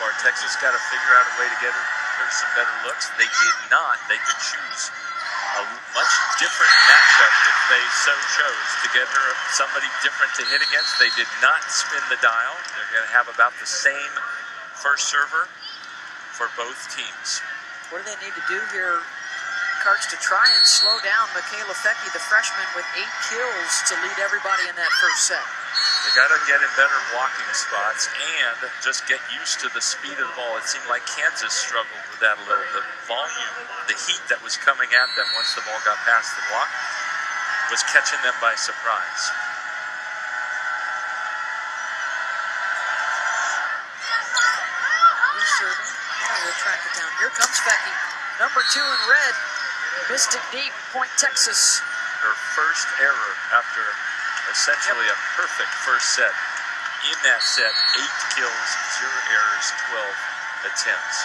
Or Texas got to figure out a way to get her some better looks. They did not. They could choose a much different matchup if they so chose to get her somebody different to hit against. They did not spin the dial. They're going to have about the same first server for both teams. What do they need to do here, Karch, to try and slow down Michaela Fecke, the freshman, with 8 kills to lead everybody in that first set? They got to get in better blocking spots and just get used to the speed of the ball. It seemed like Kansas struggled with that a little. The volume, the heat that was coming at them once the ball got past the block was catching them by surprise. Who's serving? Oh, we'll track it down. Here comes Fecke. Number 2 in red. Missed it deep. Point Texas. Her first error after essentially a perfect first set. In that set, 8 kills, 0 errors, 12 attempts.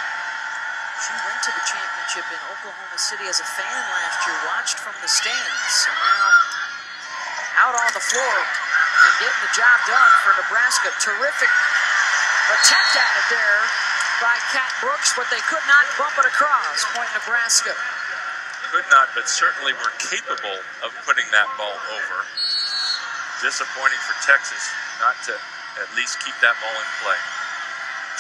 She went to the championship in Oklahoma City as a fan last year, watched from the stands. So now out on the floor and getting the job done for Nebraska. Terrific attempt at it there by Kat Brooks, but they could not bump it across. Point Nebraska. Could not, but certainly were capable of putting that ball over. Disappointing for Texas not to at least keep that ball in play.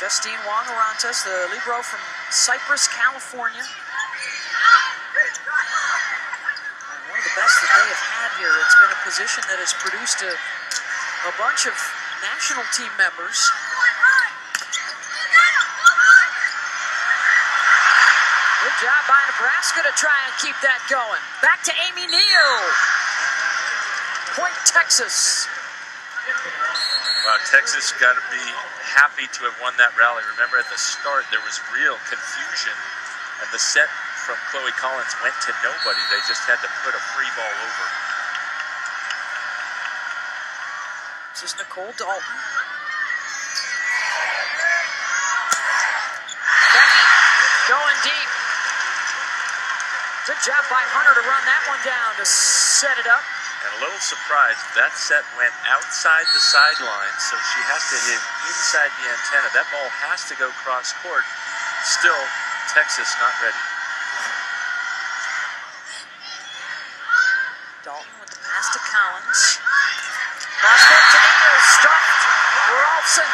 Justine Wong-Orantes, the libero from Cypress, California. And one of the best that they have had here. It's been a position that has produced a bunch of national team members. Good job by Nebraska to try and keep that going. Back to Amy Neal. Point Texas. Wow, Texas got to be happy to have won that rally. Remember at the start there was real confusion and the set from Chloe Collins went to nobody. They just had to put a free ball over. This is Nicole Dalton. Fecke going deep. Good job by Hunter to run that one down to set it up. And a little surprised, that set went outside the sideline, so she has to hit inside the antenna. That ball has to go cross court. Still, Texas not ready. Dalton with the pass to Collins. Cross court to Neal, stuffed. Rolfson.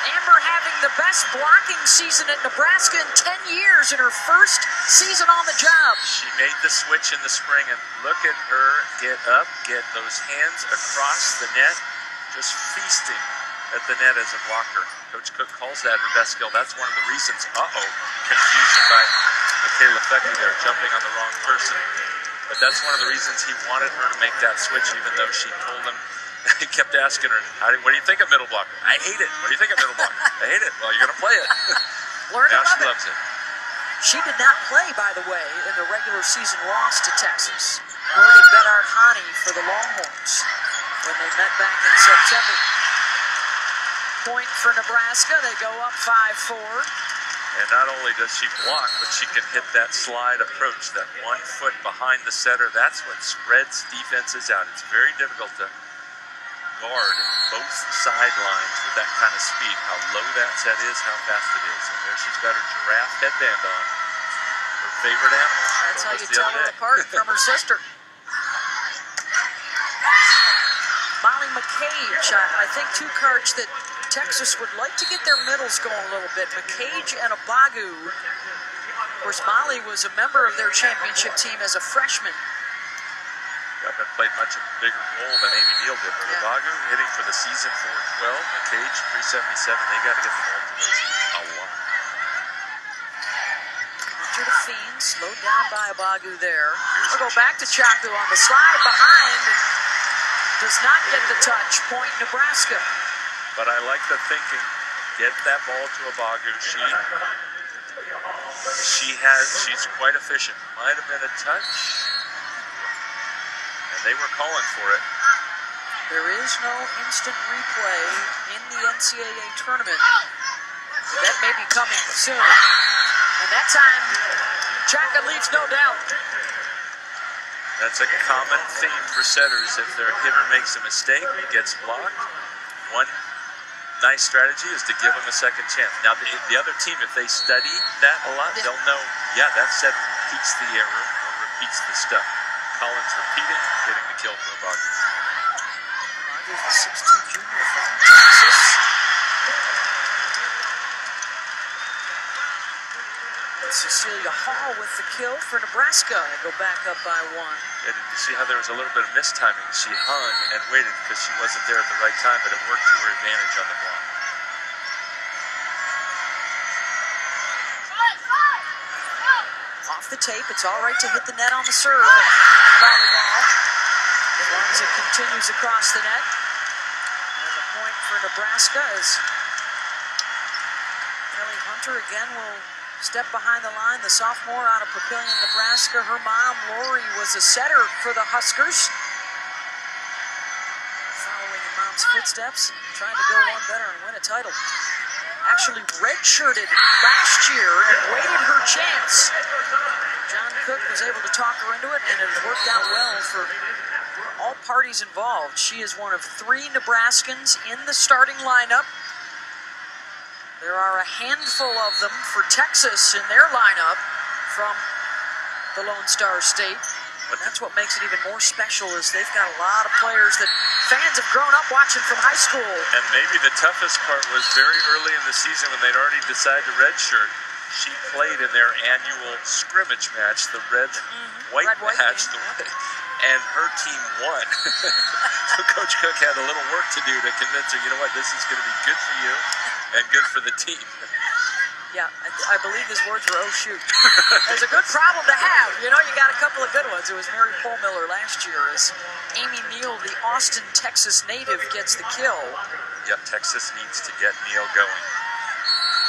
Amber having the best blocking season at Nebraska in 10 years in her first season on the job. She made the switch in the spring, and look at her get up, get those hands across the net, just feasting at the net as a blocker. Coach Cook calls that her best skill. That's one of the reasons, confusion by Michaela Fecke there, jumping on the wrong person. But that's one of the reasons he wanted her to make that switch, even though she told him, he kept asking her, what do you think of middle blocker? I hate it. What do you think of middle blocker? I hate it. Well, you're going to play it. Now she loves it. She did not play, by the way, in the regular season loss to Texas. Nor did Bedard Hani for the Longhorns when they met back in September. Point for Nebraska. They go up 5-4. And not only does she block, but she can hit that slide approach, that 1 foot behind the setter. That's what spreads defenses out. It's very difficult to guard both sidelines with that kind of speed. How low that set is, how fast it is. And there she's got her giraffe headband on. Her favorite animal. That's how you tell her apart from her sister. Molly McCage, I think too, Karch, that Texas would like to get their middles going a little bit. McCage and Abagu. Of course, Molly was a member of their championship team as a freshman. Haven't played much of a bigger role than Amy Neal did. But Abagu hitting for the season 4-12. McCage 377. They got to get the ball to those a lot. Hunter to Fiend, slowed down by Abagu there. We'll go back to Chaku on the slide behind. Does not get the touch. Point Nebraska. But I like the thinking. Get that ball to Abagu. She's quite efficient. Might have been a touch. They were calling for it. There is no instant replay in the NCAA tournament. That may be coming soon. And that time, Chaka leaves no doubt. That's a common theme for setters. If their hitter makes a mistake, gets blocked, one nice strategy is to give them a second chance. Now, the other team, if they study that a lot, they'll know, yeah, that set repeats the error or repeats the stuff. Collins repeating, getting the kill for a Bogdan. Rogers, the 6'2" junior from Texas. And Cecilia Hall with the kill for Nebraska. They go back up by 1. Yeah, did you see how there was a little bit of mistiming? She hung and waited because she wasn't there at the right time, but it worked to her advantage on the block. Off the tape, it's all right to hit the net on the serve. Volleyball. As long as it continues across the net. And the point for Nebraska is Kelly Hunter again will step behind the line. The sophomore out of Papillion, Nebraska. Her mom, Lori, was a setter for the Huskers. Following in mom's footsteps, trying to go one better and win a title. Actually redshirted last year and waited her chance. John Cook was able to talk her into it, and it has worked out well for all parties involved. She is one of 3 Nebraskans in the starting lineup. There are a handful of them for Texas in their lineup from the Lone Star State. But that's what makes it even more special, is they've got a lot of players that fans have grown up watching from high school. And maybe the toughest part was very early in the season when they'd already decided to redshirt. She played in their annual scrimmage match, the red-white match, and her team won. So Coach Cook had a little work to do to convince her, you know what, this is going to be good for you and good for the team. Yeah, I believe his words were, oh, shoot. It's a good problem to have. You know, you got a couple of good ones. It was Mary Pohlmiller last year as Amy Neal, the Austin, Texas native, gets the kill. Yep, Texas needs to get Neal going.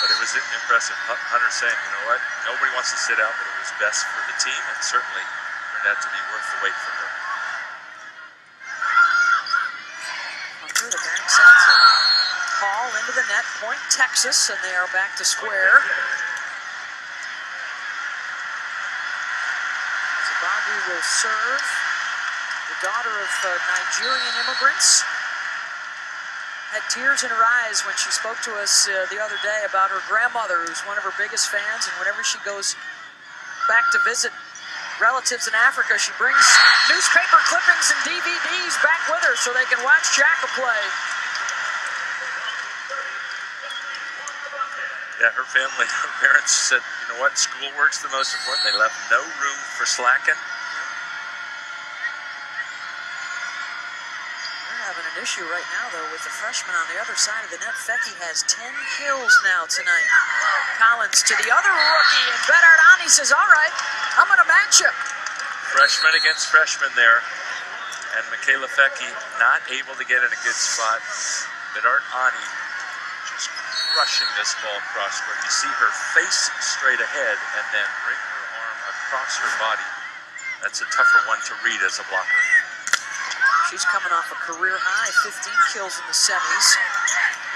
But it was impressive. Hunter saying, you know what, nobody wants to sit out, but it was best for the team, and certainly turned out to be worth the wait for her. Hunter, the back set to Hall into the net, point Texas, and they are back to square. Zabagu will serve. The daughter of Nigerian immigrants had tears in her eyes when she spoke to us the other day about her grandmother, who's one of her biggest fans, and whenever she goes back to visit relatives in Africa, she brings newspaper clippings and DVDs back with her so they can watch Jacka play. Yeah, her family, her parents said, you know what, schoolwork's the most important. They left no room for slacking. They're having an issue right now, though, with the freshman on the other side of the net. Fecky has 10 kills now tonight. Collins to the other rookie, and Bedard Ani says, all right, I'm going to match you. Freshman against freshman there. And Michaela Fecky not able to get in a good spot. Bedard Ani just crushing this ball across where you see her face straight ahead and then bring her arm across her body. That's a tougher one to read as a blocker. She's coming off a career high, 15 kills in the semis.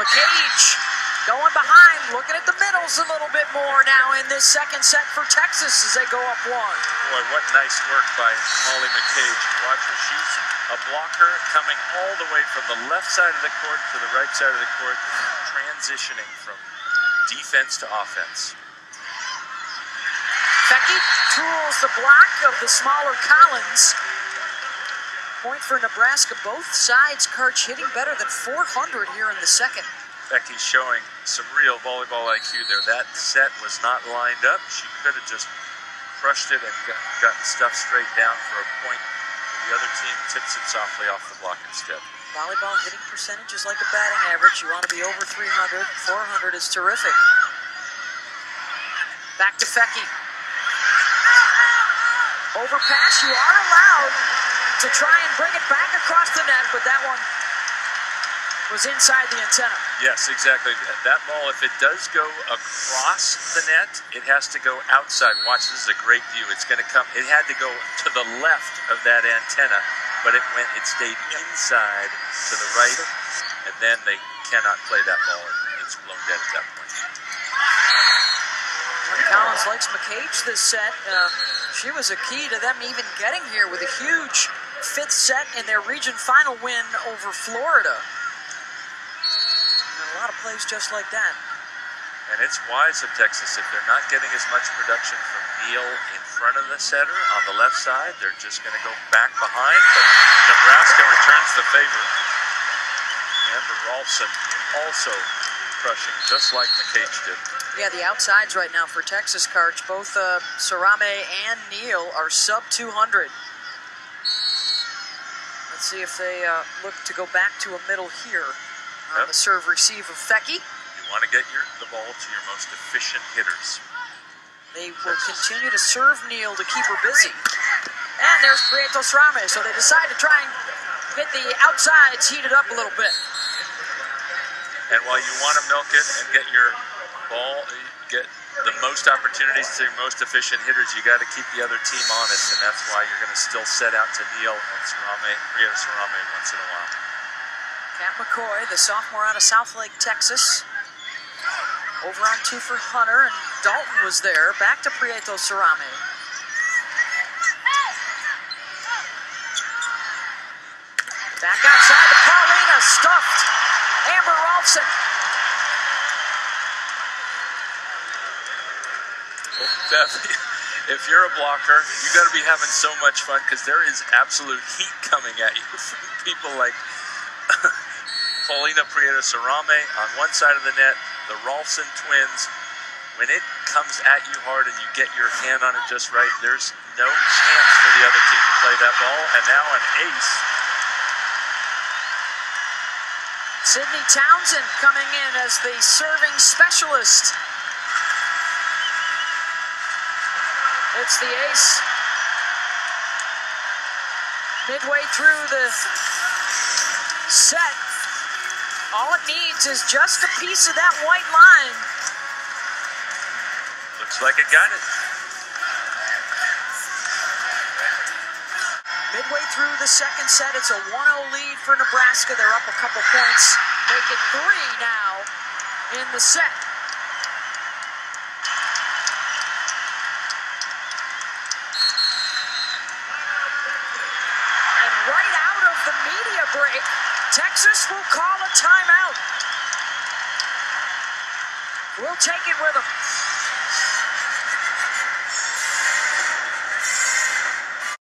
McCage going behind, looking at the middles a little bit more now in this second set for Texas as they go up 1. Boy, what nice work by Molly McCage. Watch her, she's a blocker coming all the way from the left side of the court to the right side of the court, transitioning from defense to offense. Fecky tools the block of the smaller Collins. Point for Nebraska. Both sides, Karch hitting better than 400 here in the second. Becky's showing some real volleyball IQ there. That set was not lined up. She could have just crushed it and gotten stuff straight down for a point. The other team tips it softly off the block instead. Volleyball hitting percentage is like a batting average. You want to be over 300. 400 is terrific. Back to Fecky. Overpass, you are allowed to try and bring it back across the net, but that one was inside the antenna. Yes, exactly. That ball, if it does go across the net, it has to go outside. Watch, this is a great view. It's going to come, it had to go to the left of that antenna, but it stayed inside to the right, and then they cannot play that ball. It's blown dead at that point. Collins likes McCage this set. She was a key to them even getting here with a huge 5th set in their region final win over Florida. And a lot plays just like that. And it's wise of Texas. If they're not getting as much production from Neal in front of the setter on the left side, they're just going to go back behind. But Nebraska returns the favor. Amber Rolfson also crushing, just like McCage did. Yeah, the outsides right now for Texas, Karch. Both Sarame and Neal are sub 200. Let's see if they look to go back to a middle here on the serve-receive of Fecky. You want to get the ball to your most efficient hitters. They will continue to serve Neal to keep her busy. And there's Prieto Sarame, so they decide to try and get the outsides heated up a little bit. And while you want to milk it and get your ball, get the most opportunities to your most efficient hitters, you got to keep the other team honest, and that's why you're going to still set out to Neal and Prieto Sarame once in a while. Kat McCoy, the sophomore out of Southlake, Texas. Over on 2 for Hunter, and Dalton was there. Back to Prieto Sarame. Back outside to Paulina, stuffed. Amber Rolfson. If you're a blocker, you got to be having so much fun because there is absolute heat coming at you from people like Paulina Prieto Sarame on one side of the net, the Rolfson twins. When it comes at you hard and you get your hand on it just right, there's no chance for the other team to play that ball. And now an ace. Sydney Townsend coming in as the serving specialist. It's the ace. Midway through the set, all it needs is just a piece of that white line. Looks like it got it. Midway through the second set, it's a 1-0 lead for Nebraska. They're up a couple points, make it 3 now in the set. And right out of the media break, Texas will call a timeout. We'll take it with them.